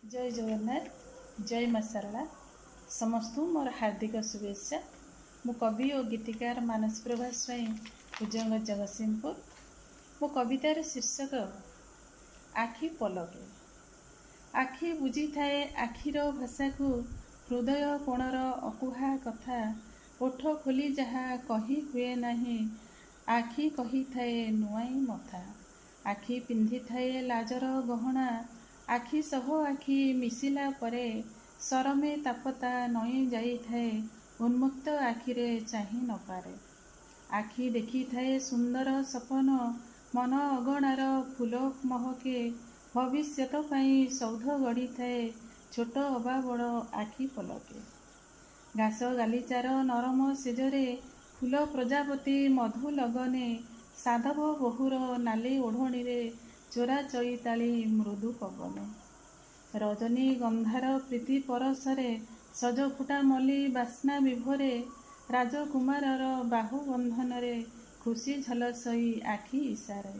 जय जगन्नाथ जय माँ सारला समस्त मोर हार्दिक शुभेच्छा। मु कवि और गीतिकार मानस प्रभा स्वाई कुजंग जगतसिंहपुर। मो कवितार शीर्षक आखि पलके। आखि बुझी थाए आखिर भाषा को हृदय कोणर अकुहा कथा ओठ खोली जहा कही हुए नहीं आखि कही थाए नुआई मथा। आखि पिंधि थाए लाजर गहना आखि सह आखि मिशिला परे सरमे तापता नई जाई थाए उन्मुक्त आखिरे चाही न पारे। आखि देखी थाए सुंदर सपन मन अगणार फूल महके भविष्यत पाई सौध गढ़ी थाए छोट अबा बड़ आखि पलके। घास गालीचार नरम सेजरे फूल प्रजापति मधु लगने साधव बहुर नाली ओढ़णी रे चोरा चईताली मृदु पवने। रजनी गंधार प्रीति परसरे सज फुटा मल्ली बास्ना विभोरे राजकुमारर बाहु बंधन रे खुशी झलसई आखि इशारे।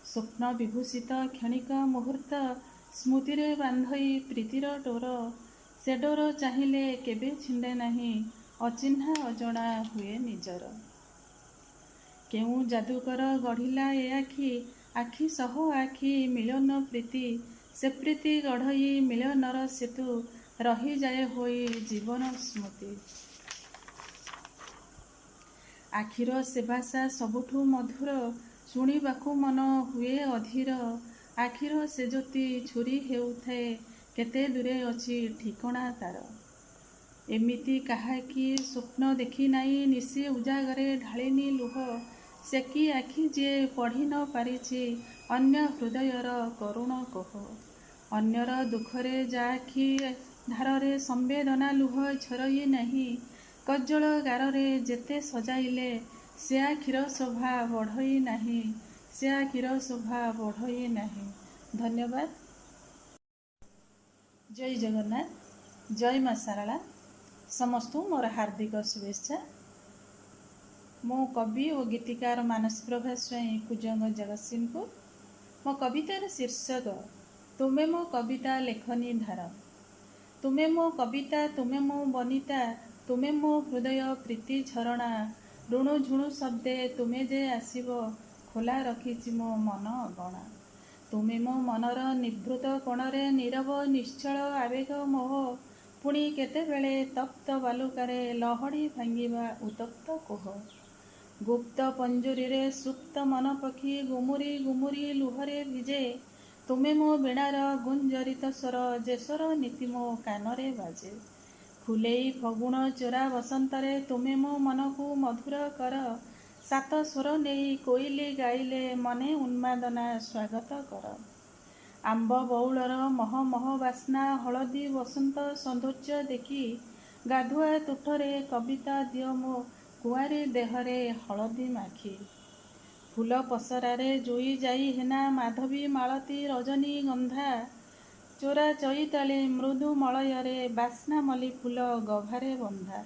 स्वप्न विभूषित क्षणिक मुहूर्त स्मृति बांधई प्रीतिर डोर से डोर चाहिले केबे छिंडे नहीं अचिन्हा अजणा हुए निजर। केउ जादूकर गढ़िला ए आखि आखि सह आखि मिलन प्रीति से प्रीति गढ़ई मिलनर सेतु रही जाए होई जीवन स्मृति। आखिर से भाषा सबुठु मधुर शुणिबाकु मन हुए अधीर। आखिर से ज्योति छुरी हेउथाए केते दूरे अछि ठिकणा तार। एमिति काहाकि स्वप्न देखी नाई निशी उजागरे ढालिनी लुह सेकी आखि जे पढ़ी न पारिछि अन्य हृदयर करुण कोह। अन्यर दुखरे जा आखि धारे संवेदना लुह झरई नहीं कज्जल गारे जेते सजाइले से आखिर शोभा बढ़ई नहीं से आखिर शोभा बढ़ई नहीं। धन्यवाद। जय जगन्नाथ जय माँ सारला समस्त मोर हार्दिक शुभेच्छा। मो कवि और गीतिकार मानस प्रभा स्वाई कुजंग जगतसिंहपुर। मो कवितार शीर्षक तुमे मो कविता लेखनी धार। तुमे मो कविता तुमे मो बनिता तुमे मो हृदय प्रीति झरणा ऋणु झुणु शब्दे तुमे जे आसिब खोला रखिछि मो मन अगणा। तुमे मो मनर निभृत कोणरे नीरव निश्चल आवेग मोह पुणी केतेबेले तप्त बालुकारे लहड़ी भांगिबा उत्तप्त कोह। गुप्त पंजुरी रे सुप्त मन पक्षी गुमुरी गुमुरी लुहरे भिजे तुमे मो वीणार गुंजरित स्वर जेसर नीति मो कानरे बाजे। फुलेई फगुण चोरा बसंतरे तुमे मो मन को मधुर कर सात स्वर नेई कोइली गाइले मने उन्मादना स्वागत कर। आंब बौलर मह मह बास्ना हलदी बसंत सौंदर्य देखी गाधुआ तुठरे कविता दियो मो कुआरी देहरे हलदी माखी। फूल पसरारे जोई जाई हेना माधवी मालती रजनी गंधा चोरा चईताली मृदु मलयरे बास्ना मल्ली फूल गभारे बंधा।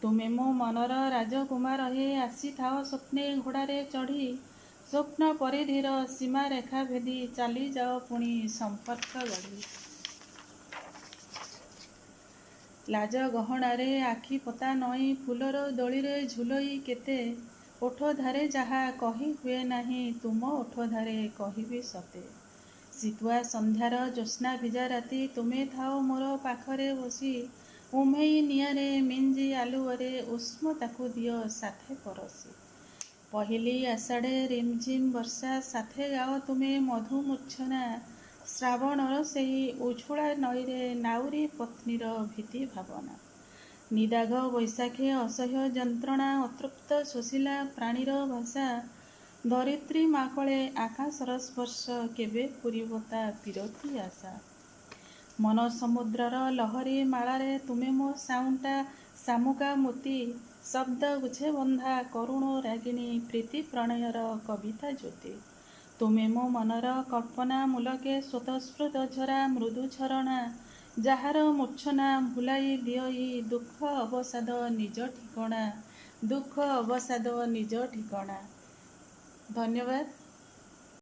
तुमे मो मनर राजकुमार हे आसी थाओ स्वप्ने घोड़ारे चढ़ी स्वप्न परिधिर सीमा रेखा भेदी चली जाओ पुणी संपर्क गढ़ी। लाज गहणारे आखि पता नई फूलर दोलीरे झुलई केते ओठ धारे जहा कही हुए नहीं तुम ओठ धारे कहिबी सते। शीतुआ संध्यार ज्योत्स्ना भिजा राति तुमे थाओ मोर पाखरे बसी उम्हेई नियारे मिंजी आलुअरे उष्म ताकु दियो साथे परसी। पहिली आषाढ़े रिमझिम वर्षा साथे गाओ तुमे मधु मूर्छना श्रावणर सेही उछुड़ा नईरे नाउरी पत्नीर भीति भावना। निदाघ बैशाखे असह्य जंत्रणा अतृप्त शोषिला प्राणीर भाषा धरित्री माकळे आकाशर स्पर्श केबे पुरीबता पिरती आशा। मन समुद्रर लहरी मालारे तुमे मो साउंटा शामुका मोती शब्द गुछे बंधा करुण रागिणी प्रीति प्रणयर कविता ज्योति। तुमे मो मनर कल्पना मूलके स्वतस्फुट झरा मृदु झरणा जार मूर्छना भुलाई दियई दुख अवसाद निज ठिकणा दुख अवसाद निज ठिकणा। धन्यवाद।